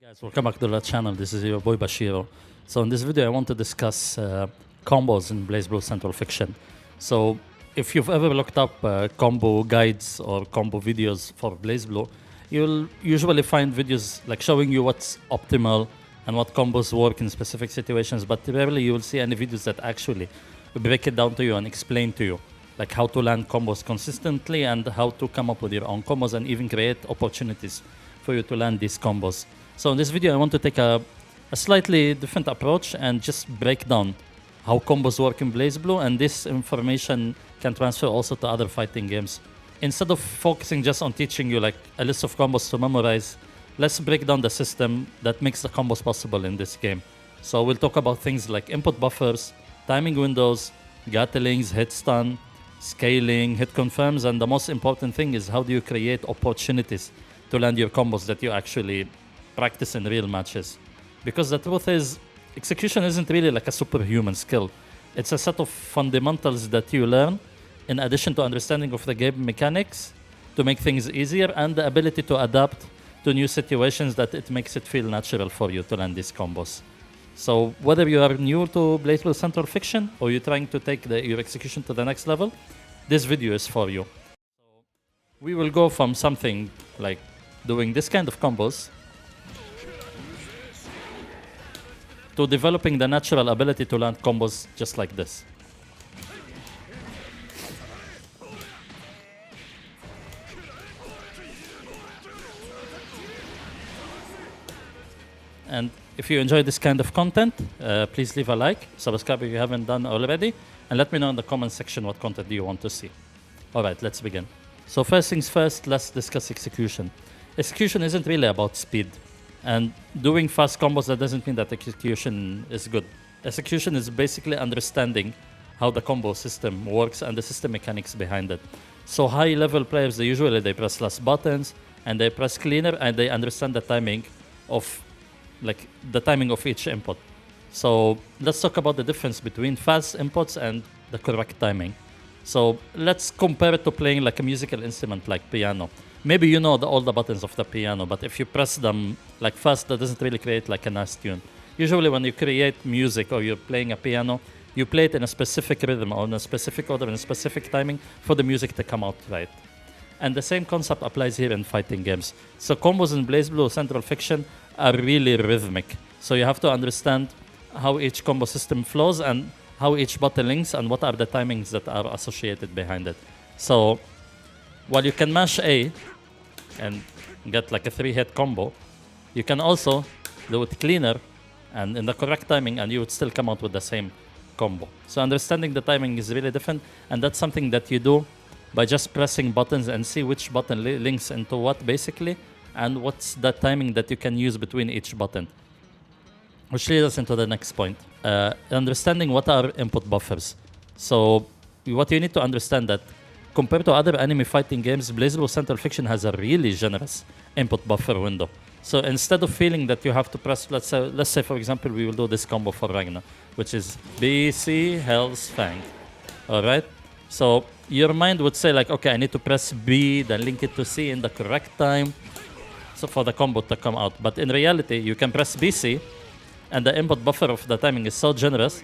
Guys, welcome back to the channel. This is your boy Bachiru. So in this video, I want to discuss combos in BlazBlue Central Fiction. So if you've ever looked up combo guides or combo videos for BlazBlue, you'll usually find videos like showing you what's optimal and what combos work in specific situations, but rarely you will see any videos that actually break it down to you and explain to you like how to land combos consistently and how to come up with your own combos and even create opportunities for you to land these combos. So in this video, I want to take a slightly different approach and just break down how combos work in BlazBlue, and this information can transfer also to other fighting games. Instead of focusing just on teaching you like a list of combos to memorize, let's break down the system that makes the combos possible in this game. So we'll talk about things like input buffers, timing windows, Gatlings, Hitstun, scaling, hit confirms, and the most important thing is how do you create opportunities to land your combos that you actually practice in real matches. Because the truth is, execution isn't really like a superhuman skill. It's a set of fundamentals that you learn in addition to understanding of the game mechanics to make things easier and the ability to adapt to new situations that it makes it feel natural for you to land these combos. So whether you are new to BlazBlue Central Fiction or you're trying to take your execution to the next level, this video is for you. So we will go from something like doing this kind of combos to developing the natural ability to land combos just like this. And if you enjoy this kind of content, please leave a like, subscribe if you haven't done already, and let me know in the comment section what content do you want to see. Alright, let's begin. So first things first, let's discuss execution. Execution isn't really about speed. And doing fast combos, that doesn't mean that execution is good. Execution is basically understanding how the combo system works and the system mechanics behind it. So high level players, they press less buttons and they press cleaner and they understand the timing of each input. So let's talk about the difference between fast inputs and the correct timing. So let's compare it to playing like a musical instrument like piano. Maybe you know all the buttons of the piano, but if you press them like fast, that doesn't really create like a nice tune. Usually when you create music or you're playing a piano, you play it in a specific rhythm or in a specific order, in a specific timing for the music to come out right. And the same concept applies here in fighting games. So combos in BlazBlue Central Fiction are really rhythmic. So you have to understand how each combo system flows and how each button links and what are the timings that are associated behind it. So while you can mash A and get like a 3-hit combo, you can also do it cleaner and in the correct timing and you would still come out with the same combo. So understanding the timing is really different, and that's something that you do by just pressing buttons and see which button links into what basically and what's the timing that you can use between each button. Which leads us into the next point. Understanding what are input buffers. So what you need to understand that compared to other anime fighting games, BlazBlue Central Fiction has a really generous input buffer window. So instead of feeling that you have to press, let's say for example, we will do this combo for Ragnar, which is BC Hell's Fang. Alright? So your mind would say like, okay, I need to press B, then link it to C in the correct time so for the combo to come out. But in reality, you can press BC and the input buffer of the timing is so generous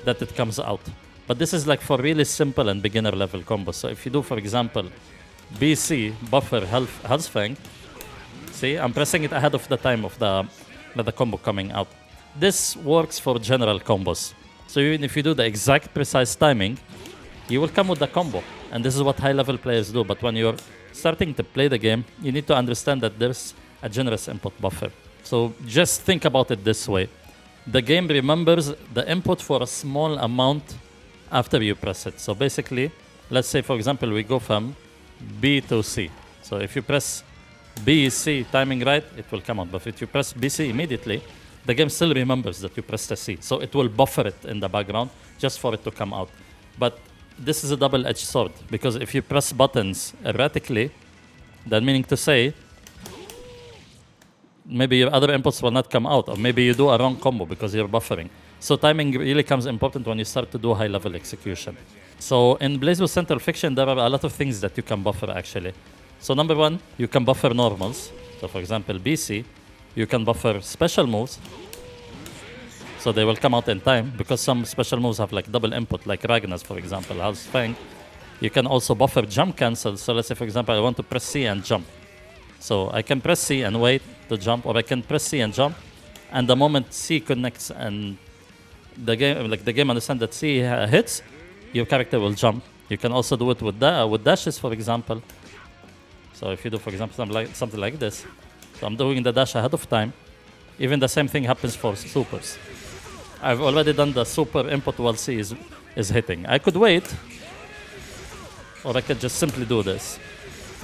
that it comes out. But this is like for really simple and beginner level combos. So if you do, for example, BC buffer Hell's Fang, see, I'm pressing it ahead of the time of the combo coming out. This works for general combos. So even if you do the exact precise timing, you will come with the combo. And this is what high level players do. But when you're starting to play the game, you need to understand that there's a generous input buffer. So just think about it this way. The game remembers the input for a small amount after you press it. So basically, let's say for example, we go from B to C. So if you press B, C, timing right, it will come out. But if you press BC immediately, the game still remembers that you pressed a C. So it will buffer it in the background just for it to come out. But this is a double-edged sword, because if you press buttons erratically, then meaning to say, maybe your other inputs will not come out, or maybe you do a wrong combo because you're buffering. So timing really becomes important when you start to do high-level execution. So in BlazBlue Central Fiction, there are a lot of things that you can buffer actually. So number one, you can buffer normals. So for example, BC, you can buffer special moves, so they will come out in time, because some special moves have like double input, like Ragnar's, for example, House Fang. You can also buffer jump cancel. So let's say, for example, I want to press C and jump. So I can press C and wait to jump, or I can press C and jump, and the moment C connects and the game understands that C hits, your character will jump. You can also do it with dashes, for example. So if you do, for example, something like this, so I'm doing the dash ahead of time. Even the same thing happens for supers. I've already done the super input while C is hitting. I could wait, or I could just simply do this,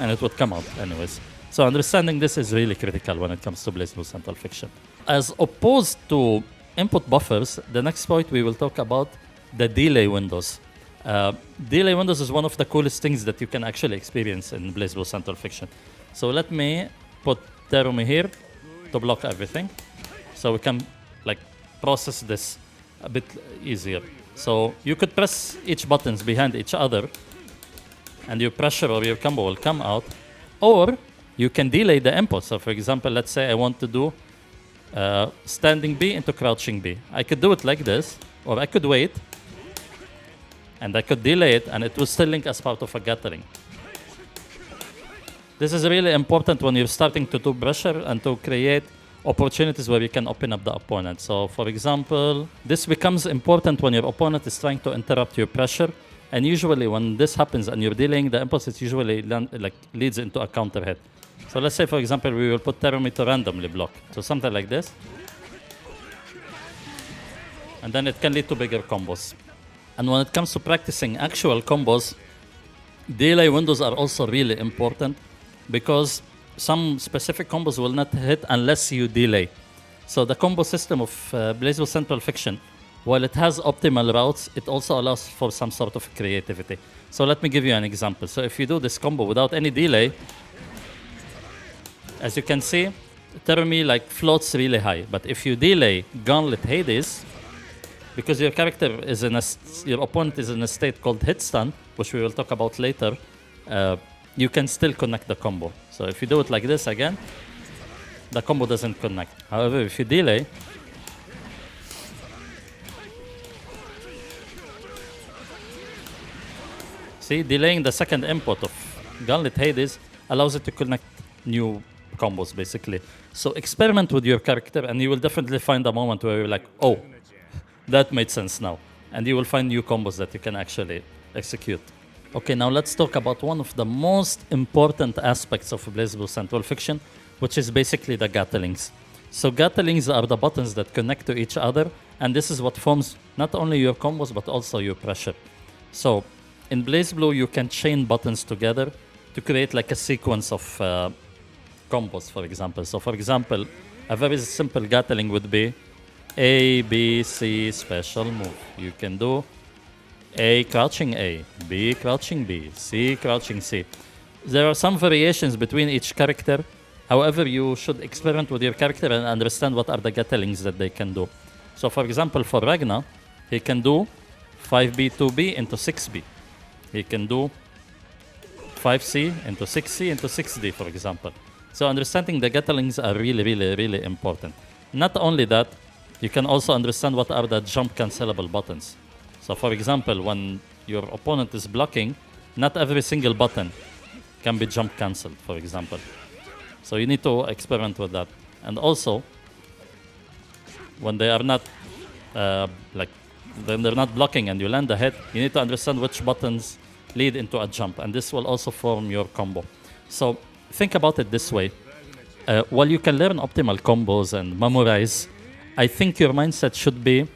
and it would come out anyways. So understanding this is really critical when it comes to BlazBlue Central Fiction. As opposed to input buffers, the next point we will talk about the delay windows. Delay windows is one of the coolest things that you can actually experience in BlazBlue Central Fiction. So let me put Terumi here to block everything, so we can like process this a bit easier. So you could press each buttons behind each other, and your pressure or your combo will come out, or you can delay the input. So for example, let's say I want to do standing B into crouching B. I could do it like this, or I could wait, and I could delay it, and it will still link as part of a Gatling. This is really important when you're starting to do pressure and to create opportunities where you can open up the opponent. So for example, this becomes important when your opponent is trying to interrupt your pressure. And usually when this happens and you're delaying the impulse, it usually leads into a counter hit. So let's say, for example, we will put Terumi to randomly block. So something like this. And then it can lead to bigger combos. And when it comes to practicing actual combos, delay windows are also really important, because some specific combos will not hit unless you delay. So the combo system of BlazBlue Central Fiction, while it has optimal routes, it also allows for some sort of creativity. So let me give you an example. So if you do this combo without any delay, as you can see, Terumi like floats really high. But if you delay Gauntlet Hades, because your character is your opponent is in a state called Hitstun, which we will talk about later, you can still connect the combo. So if you do it like this again, the combo doesn't connect. However, if you delay, see, delaying the second input of Gauntlet Hades allows it to connect new combos, basically. So experiment with your character, and you will definitely find a moment where you're like, oh, that made sense now. And you will find new combos that you can actually execute. Okay, now let's talk about one of the most important aspects of BlazBlue Central Fiction, which is basically the Gatlings. So Gatlings are the buttons that connect to each other, and this is what forms not only your combos, but also your pressure. So in BlazBlue, you can chain buttons together to create like a sequence of combos, for example. So for example, a very simple Gatling would be A, B, C, special move. You can do A, crouching A, B, crouching B, C, crouching C. There are some variations between each character. However, you should experiment with your character and understand what are the Gatlings that they can do. So for example, for Ragnar, he can do 5B, 2B into 6B. He can do 5C into 6C into 6D, for example. So understanding the Gatlings are really, really, really important. Not only that, you can also understand what are the jump cancelable buttons. So for example, when your opponent is blocking, not every single button can be jump cancelled, for example. So you need to experiment with that. And also, when they are not when they're not blocking and you land a hit, you need to understand which buttons lead into a jump, and this will also form your combo. So think about it this way. While you can learn optimal combos and memorize, I think your mindset should be,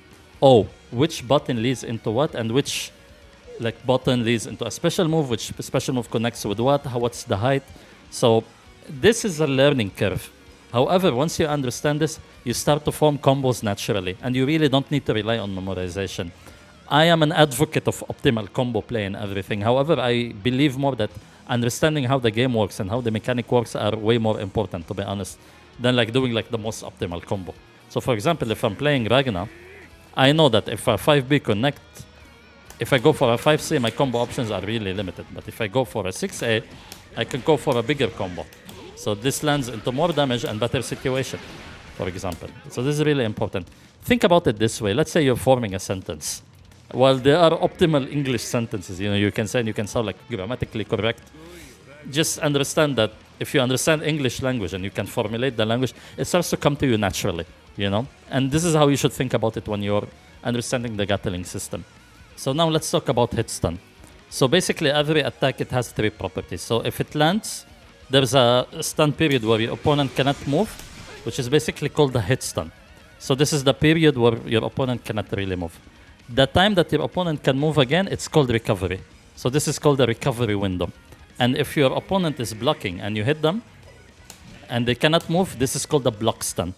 oh, which button leads into what, and which button leads into a special move, which special move connects with what, what's the height. So this is a learning curve. However, once you understand this, you start to form combos naturally, and you really don't need to rely on memorization. I am an advocate of optimal combo play and everything. However, I believe more that understanding how the game works and how the mechanic works are way more important, to be honest, than doing the most optimal combo. So for example, if I'm playing Ragnar, I know that if a 5B connect, if I go for a 5C, my combo options are really limited. But if I go for a 6A, I can go for a bigger combo. So this lands into more damage and better situation, for example. So this is really important. Think about it this way. Let's say you're forming a sentence. While there are optimal English sentences, you can say and you can sound like grammatically correct. Just understand that if you understand English language and you can formulate the language, it starts to come to you naturally, And this is how you should think about it when you're understanding the Gatling system. So now let's talk about Hitstun. So basically every attack, it has 3 properties. So if it lands, there's a stun period where your opponent cannot move, which is basically called the Hitstun. So this is the period where your opponent cannot really move. The time that your opponent can move again, it's called recovery. So this is called the recovery window. And if your opponent is blocking and you hit them and they cannot move, this is called the block stun.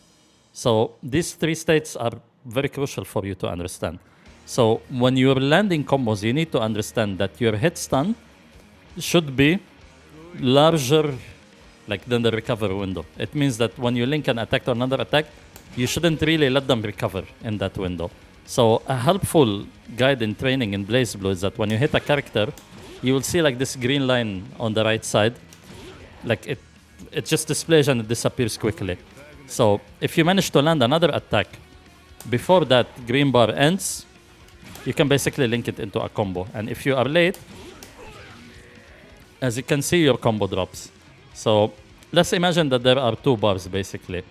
So these 3 states are very crucial for you to understand. So when you're landing combos, you need to understand that your hit stun should be larger than the recovery window. It means that when you link an attack to another attack, you shouldn't really let them recover in that window. So a helpful guide in training in BlazBlue is that when you hit a character, you will see this green line on the right side. It just displays and it disappears quickly. So if you manage to land another attack before that green bar ends, you can basically link it into a combo. And if you are late, as you can see, your combo drops. So let's imagine that there are 2 bars basically.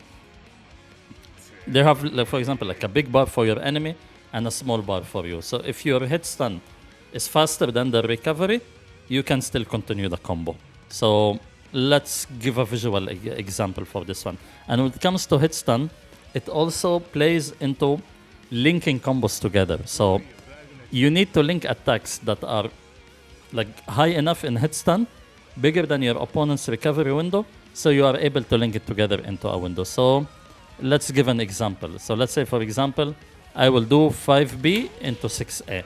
They have, for example, a big bar for your enemy and a small bar for you. So if your hit stun is faster than the recovery, you can still continue the combo. So let's give a visual example for this one. And when it comes to hit stun, it also plays into linking combos together. So you need to link attacks that are high enough in hit stun, bigger than your opponent's recovery window, so you are able to link it together into a window. So let's give an example. So let's say, for example, I will do 5B into 6A.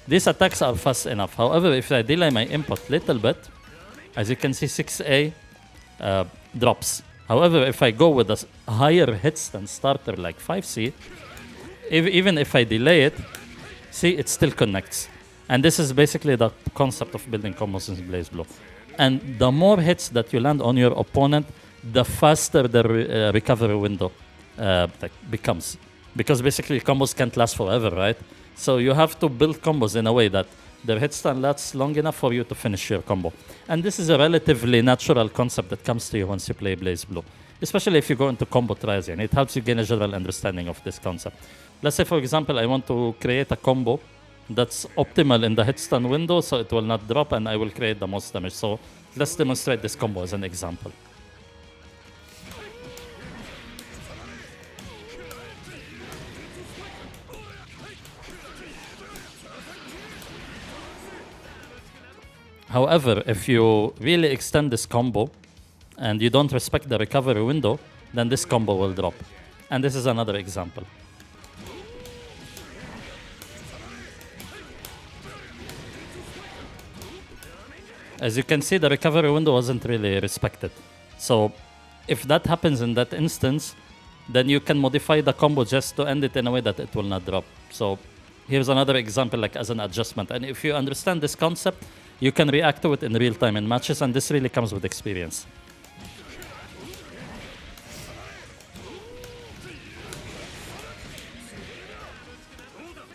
These attacks are fast enough. However, if I delay my input a little bit, as you can see, 6A drops. However, if I go with a higher hit stun starter like 5C, even if I delay it, see, it still connects. And this is basically the concept of building combos in BlazBlue. And the more hits that you land on your opponent, the faster the recovery window becomes. Because basically combos can't last forever, right? So you have to build combos in a way that their hit stun lasts long enough for you to finish your combo. And this is a relatively natural concept that comes to you once you play BlazBlue, especially if you go into combo trials, and it helps you gain a general understanding of this concept. Let's say, for example, I want to create a combo that's optimal in the hit stun window, so it will not drop, and I will create the most damage. So let's demonstrate this combo as an example. However, if you really extend this combo and you don't respect the recovery window, then this combo will drop. And this is another example. As you can see, the recovery window wasn't really respected. So if that happens in that instance, then you can modify the combo just to end it in a way that it will not drop. So here's another example as an adjustment. And if you understand this concept, you can react to it in real time in matches, and this really comes with experience.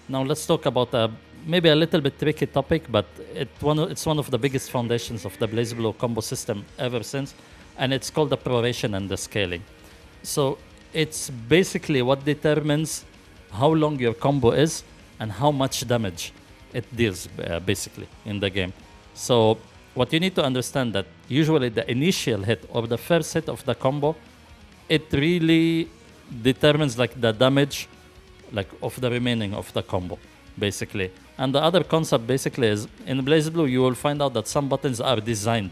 Now let's talk about maybe a little bit tricky topic, but it's one of the biggest foundations of the BlazBlue combo system ever since, and it's called the Proration and the Scaling. So it's basically what determines how long your combo is and how much damage it deals basically in the game. So what you need to understand that usually the initial hit or the first hit of the combo, it really determines the damage of the remaining of the combo basically. And the other concept basically is in BlazBlue you will find out that some buttons are designed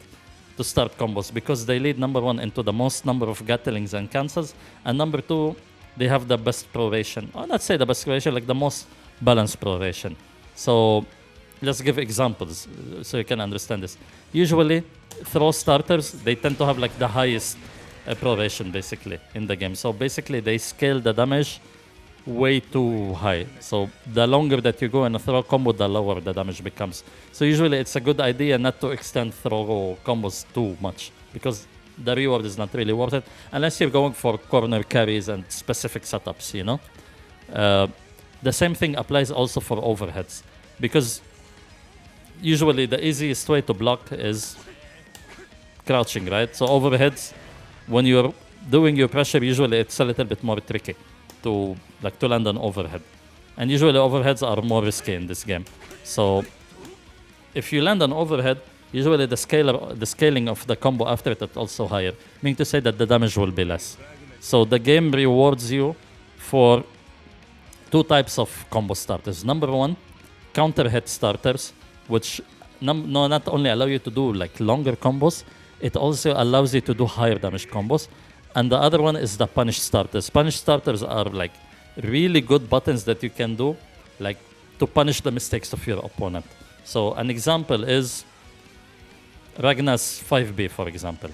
to start combos because they lead, number one, into the most number of Gatlings and cancels, and number two, they have the best proration. Or not say the best proration, the most balanced proration. So let's give examples so you can understand this. Usually, throw starters, they tend to have the highest proration basically in the game. So basically, they scale the damage way too high. So the longer that you go in a throw combo, the lower the damage becomes. So usually, it's a good idea not to extend throw combos too much because the reward is not really worth it unless you're going for corner carries and specific setups, you know. The same thing applies also for overheads, because usually the easiest way to block is crouching, right? So overheads, when you're doing your pressure, usually it's a little bit more tricky to land an overhead. And usually overheads are more risky in this game. So if you land an overhead, usually the scaling of the combo after it is also higher, meaning to say that the damage will be less. So the game rewards you for two types of combo starters. Number one, counter hit starters, which not only allow you to do like longer combos, it also allows you to do higher damage combos. And the other one is the punish starters. Punish starters are like really good buttons that you can do like to punish the mistakes of your opponent. So an example is Ragnar's 5B, for example.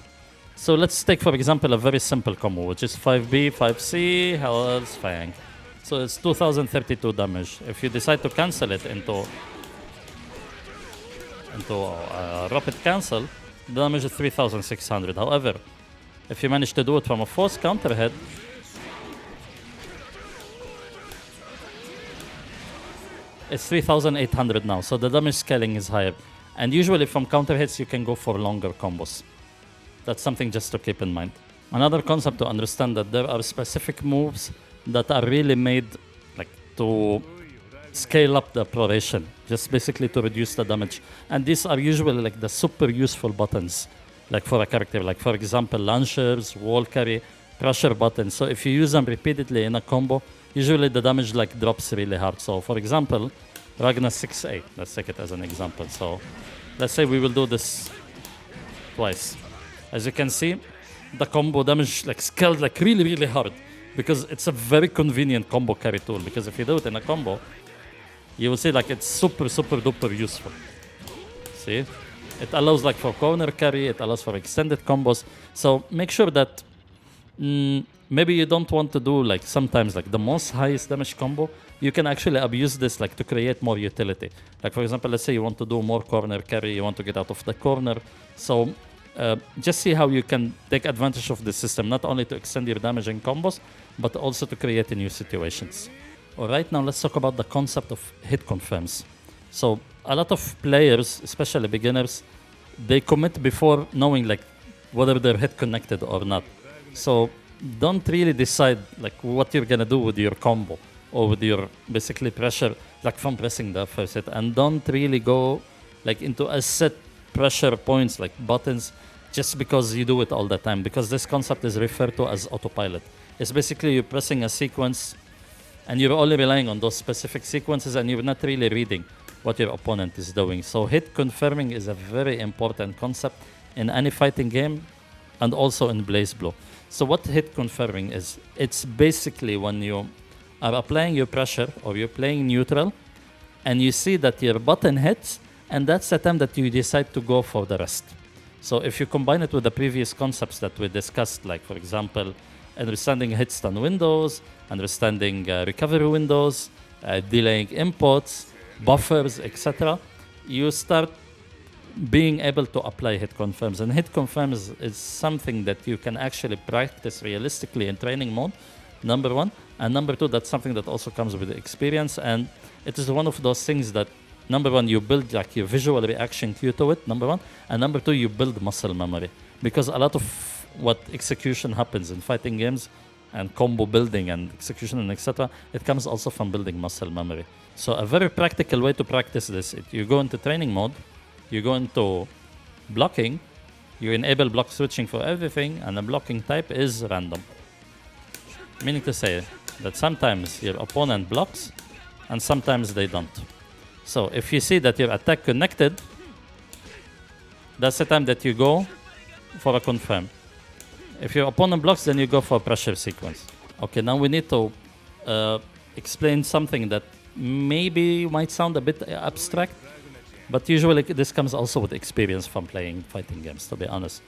So let's take, for example, a very simple combo, which is 5B, 5C, Hell's Fang. So it's 2032 damage. If you decide to cancel it into rapid cancel, the damage is 3600. However, if you manage to do it from a force counter hit, it's 3800 now. So the damage scaling is higher. And usually from counter hits, you can go for longer combos. That's something just to keep in mind. Another concept to understand that there are specific moves that are really made like to scale up the proration, just basically to reduce the damage. And these are usually like the super useful buttons, like for a character, like for example, launchers, wall carry, pressure buttons. So if you use them repeatedly in a combo, usually the damage like drops really hard. So for example, Ragnar 6A, let's take it as an example. So let's say we will do this twice. As you can see, the combo damage like scaled like really, really hard, because it's a very convenient combo carry tool. Because if you do it in a combo, you will see like it's super, super duper useful. See? It allows like for corner carry, it allows for extended combos. So make sure that maybe you don't want to do like sometimes like the most highest damage combo. You can actually abuse this like to create more utility. Like for example, let's say you want to do more corner carry, you want to get out of the corner. So just see how you can take advantage of the system, not only to extend your damage in combos, but also to create new situations. All right, now let's talk about the concept of hit confirms. So a lot of players, especially beginners, they commit before knowing like whether they're hit connected or not. So don't really decide like what you're gonna do with your combo or with your basically pressure, like from pressing the first hit, and don't really go like into a set pressure points like buttons just because you do it all the time, because this concept is referred to as autopilot. It's basically you're pressing a sequence and you're only relying on those specific sequences and you're not really reading what your opponent is doing. So hit confirming is a very important concept in any fighting game and also in BlazBlue. So what hit confirming is, it's basically when you are applying your pressure or you're playing neutral and you see that your button hits, and that's the time that you decide to go for the rest. So if you combine it with the previous concepts that we discussed, like for example, understanding Hitstun windows, understanding recovery windows, delaying inputs, buffers, etc., you start being able to apply hit confirms. And hit confirms is something that you can actually practice realistically in training mode, number one. And number two, that's something that also comes with experience. And it is one of those things that, number one, you build like your visual reaction cue to it, number one. And number two, you build muscle memory. Because a lot of what execution happens in fighting games and combo building and execution and etc., it comes also from building muscle memory. So a very practical way to practice this, you go into training mode, you go into blocking, you enable block switching for everything, and the blocking type is random. Meaning to say that sometimes your opponent blocks and sometimes they don't. So if you see that your attack connected, that's the time that you go for a confirm. If your opponent blocks, then you go for a pressure sequence. Okay, now we need to explain something that maybe might sound a bit abstract, but usually this comes also with experience from playing fighting games, to be honest.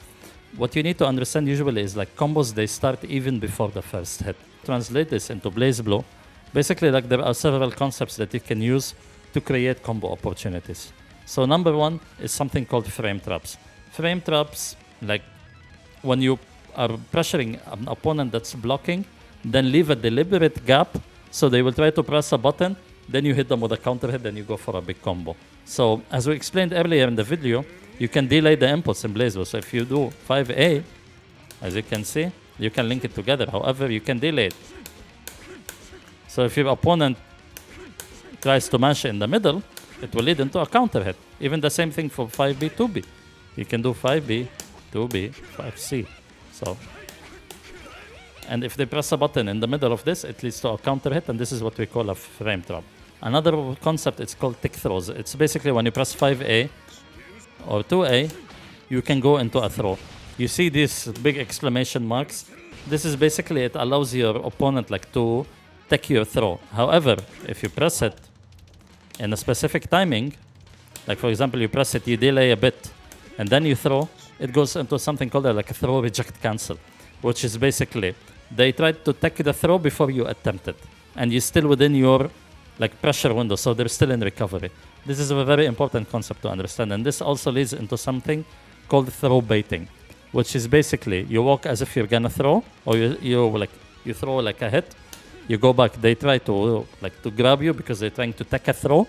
What you need to understand usually is like combos, they start even before the first hit. Translate this into BlazBlue. Basically, like there are several concepts that you can use to create combo opportunities. So number one is something called frame traps. Frame traps like when you are pressuring an opponent that's blocking, then leave a deliberate gap so they will try to press a button, then you hit them with a counter hit, then you go for a big combo. So as we explained earlier in the video, you can delay the impulse in BlazBlue. So if you do 5A, as you can see, you can link it together. However, you can delay it. So if your opponent tries to mash in the middle, it will lead into a counter hit. Even the same thing for 5B, 2B. You can do 5B, 2B, 5C. So, and if they press a button in the middle of this, it leads to a counter hit, and this is what we call a frame trap. Another concept, it's called tick throws. It's basically when you press 5A or 2A, you can go into a throw. You see these big exclamation marks? This is basically, it allows your opponent like to take your throw. However, if you press it in a specific timing, like for example, you press it, you delay a bit, and then you throw, it goes into something called like a throw reject cancel, which is basically, they try to take the throw before you attempt it, and you're still within your like pressure window, so they're still in recovery. This is a very important concept to understand, and this also leads into something called throw baiting, which is basically you walk as if you're gonna throw, or you throw like a hit, you go back, they try to grab you because they're trying to take a throw,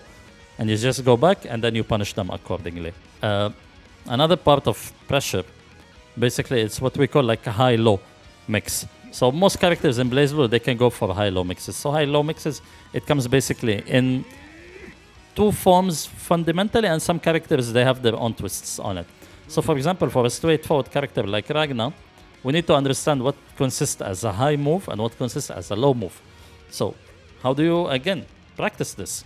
and you just go back and then you punish them accordingly. Another part of pressure, basically it's what we call like a high-low mix. So most characters in BlazBlue, they can go for high-low mixes. So high-low mixes, it comes basically in two forms fundamentally, and some characters, they have their own twists on it. So for example, for a straightforward character like Ragnar, we need to understand what consists as a high move and what consists as a low move. So how do you, again, practice this?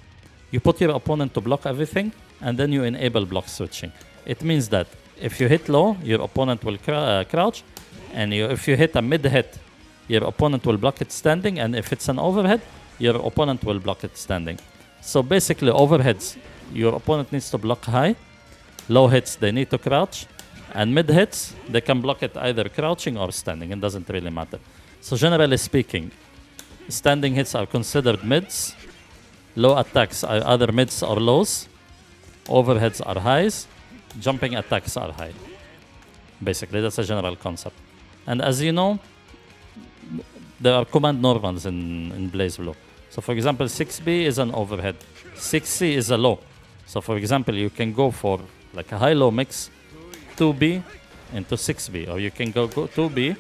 You put your opponent to block everything, and then you enable block switching. It means that if you hit low, your opponent will crouch, and if you hit a mid-hit, your opponent will block it standing, and if it's an overhead, your opponent will block it standing. So basically, overheads, your opponent needs to block high. Low hits, they need to crouch. And mid hits, they can block it either crouching or standing. It doesn't really matter. So generally speaking, standing hits are considered mids. Low attacks are either mids or lows. Overheads are highs. Jumping attacks are high. Basically, that's a general concept. And as you know, there are command normals in BlazBlue. So for example, 6B is an overhead. 6C is a low. So for example, you can go for like a high-low mix, 2B into 6B, or you can go 2B,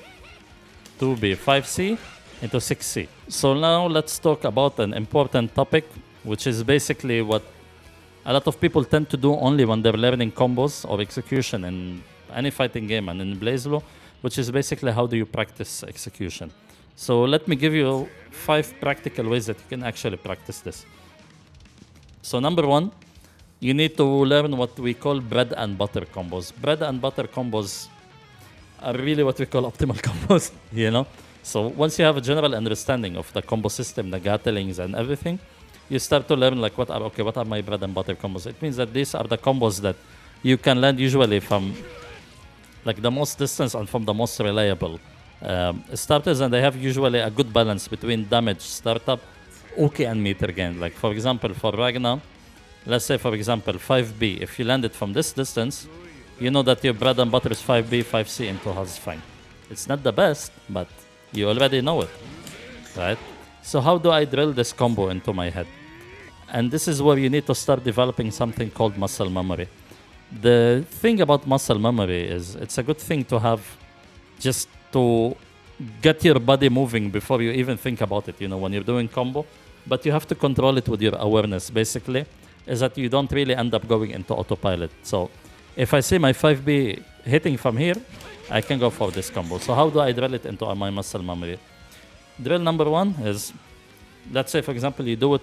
5C into 6C. So now let's talk about an important topic, which is basically what a lot of people tend to do only when they're learning combos or execution in any fighting game and in BlazBlue, which is basically how do you practice execution. So let me give you 5 practical ways that you can actually practice this. So number 1, you need to learn what we call bread and butter combos. Bread and butter combos are really what we call optimal combos, you know? So once you have a general understanding of the combo system, the Gatlings and everything, you start to learn like what are my bread and butter combos. It means that these are the combos that you can land usually from like the most distance and from the most reliable starters, and they have usually a good balance between damage, startup, Uki, and meter gain. Like for example, for Ragnar, let's say for example 5B, if you land it from this distance, you know that your bread and butter is 5B, 5C into Hazfang. It's not the best, but you already know it, right? So how do I drill this combo into my head? And this is where you need to start developing something called muscle memory. The thing about muscle memory is it's a good thing to have just to get your body moving before you even think about it, you know, when you're doing combo. But you have to control it with your awareness, basically, is that you don't really end up going into autopilot. So if I see my 5B hitting from here, I can go for this combo. So how do I drill it into my muscle memory? Drill number 1 is, let's say, for example, you do it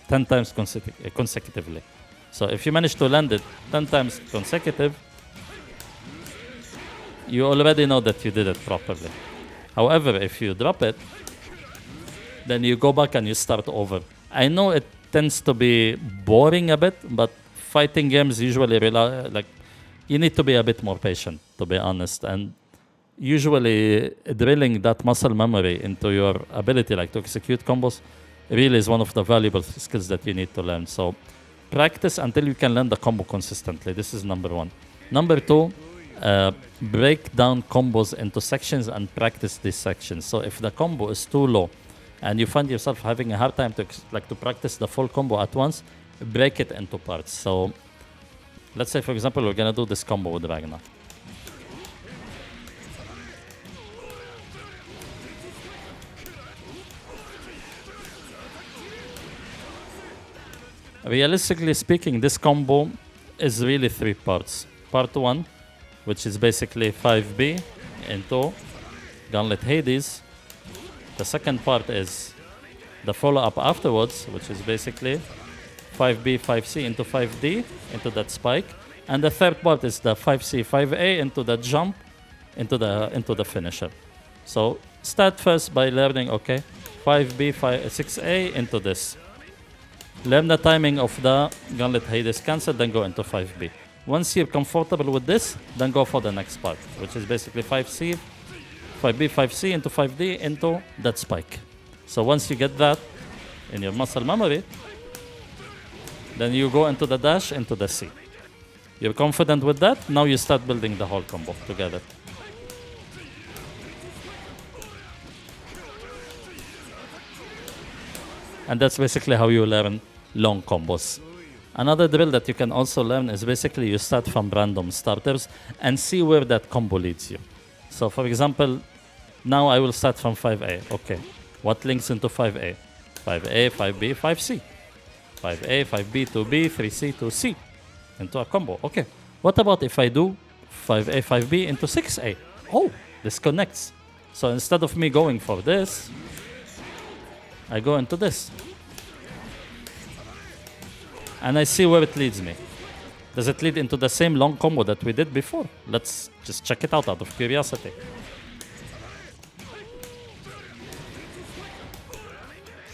10 times consecutively. So if you manage to land it 10 times consecutive, you already know that you did it properly. However, if you drop it, then you go back and you start over. I know it tends to be boring a bit, but fighting games usually you need to be a bit more patient, to be honest. And usually drilling that muscle memory into your ability, like to execute combos, really is one of the valuable skills that you need to learn. So practice until you can learn the combo consistently. This is number 1. Number 2, break down combos into sections and practice these sections. So if the combo is too low and you find yourself having a hard time to practice the full combo at once, break it into parts. So let's say, for example, we're gonna do this combo with Ragnar. Realistically speaking, this combo is really 3 parts. Part 1, which is basically 5B into Gauntlet Hades. The second part is the follow-up afterwards, which is basically 5B, 5C into 5D into that spike. And the third part is the 5C, 5A into the jump into the finisher. So start first by learning, okay, 5B, 6A into this. Learn the timing of the Gauntlet Hades cancel, then go into 5B. Once you're comfortable with this, then go for the next part, which is basically 5C, 5B, 5C into 5D into that spike. So once you get that in your muscle memory, then you go into the dash, into the C. You're confident with that, now you start building the whole combo together. And that's basically how you learn long combos. Another drill that you can also learn is basically you start from random starters and see where that combo leads you. So for example, now I will start from 5A. Okay, what links into 5A? 5A, 5B, 5C. 5A, 5B, 2B, 3C, 2C into a combo. Okay, what about if I do 5A, 5B into 6A? Oh, this connects. So instead of me going for this, I go into this. And I see where it leads me. Does it lead into the same long combo that we did before? Let's just check it out of curiosity.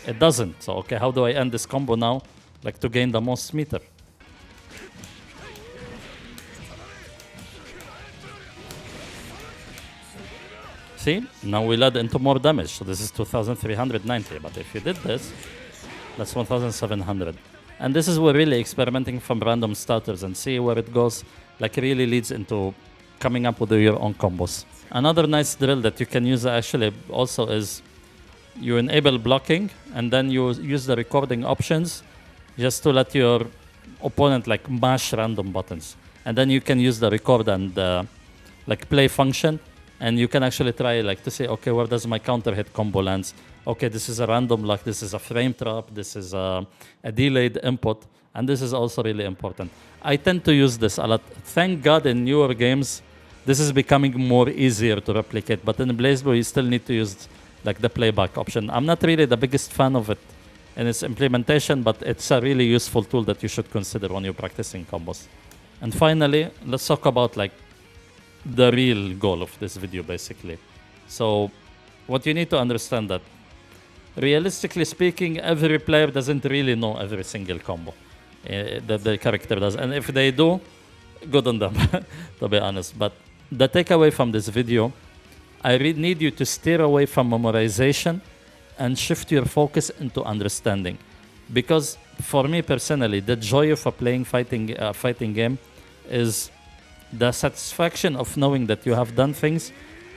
It doesn't. So, okay, how do I end this combo now? Like to gain the most meter. See, now we led into more damage. So this is 2,390. But if you did this, that's 1,700. And this is where really experimenting from random starters and see where it goes, like really leads into coming up with your own combos. Another nice drill that you can use actually also is you enable blocking and then you use the recording options just to let your opponent like mash random buttons. And then you can use the record and like play function. And you can actually try like to say, okay, where does my counter hit combo lands? Okay, this is a random lock, this is a frame trap, this is a delayed input, and this is also really important. I tend to use this a lot. Thank God in newer games, this is becoming more easier to replicate, but in BlazBlue, you still need to use like the playback option. I'm not really the biggest fan of it in its implementation, but it's a really useful tool that you should consider when you're practicing combos. And finally, let's talk about like the real goal of this video basically. So what you need to understand that realistically speaking, every player doesn't really know every single combo that the character does. And if they do, good on them, to be honest. But the takeaway from this video, I really need you to steer away from memorization and shift your focus into understanding. Because for me personally, the joy of a playing fighting game is the satisfaction of knowing that you have done things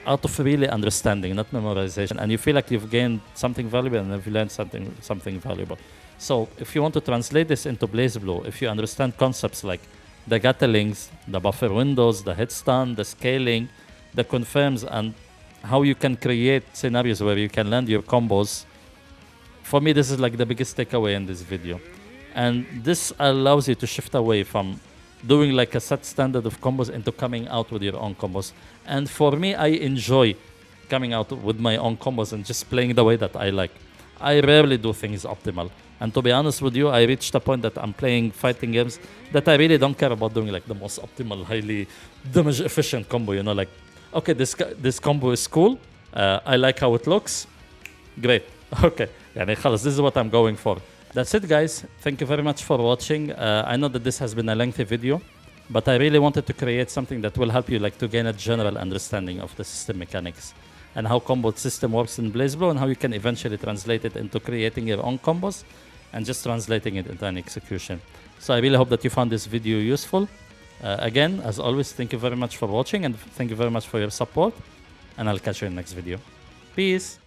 out of really understanding, not memorization, and you feel like you've gained something valuable and you've learned something valuable. So if you want to translate this into BlazBlue, if you understand concepts like the Gatlings, the buffer windows, the Hitstun, the scaling, the confirms, and how you can create scenarios where you can land your combos, for me this is like the biggest takeaway in this video. And this allows you to shift away from doing like a set standard of combos into coming out with your own combos. And for me, I enjoy coming out with my own combos and just playing the way that I like. I rarely do things optimal. And to be honest with you, I reached a point that I'm playing fighting games that I really don't care about doing like the most optimal, highly damage efficient combo, you know, like, okay, this combo is cool. I like how it looks. Great. Okay. This is what I'm going for. That's it, guys. Thank you very much for watching. I know that this has been a lengthy video, but I really wanted to create something that will help you like to gain a general understanding of the system mechanics and how combo system works in BlazBlue and how you can eventually translate it into creating your own combos and just translating it into an execution. So I really hope that you found this video useful. Again, as always, thank you very much for watching and thank you very much for your support. And I'll catch you in the next video. Peace.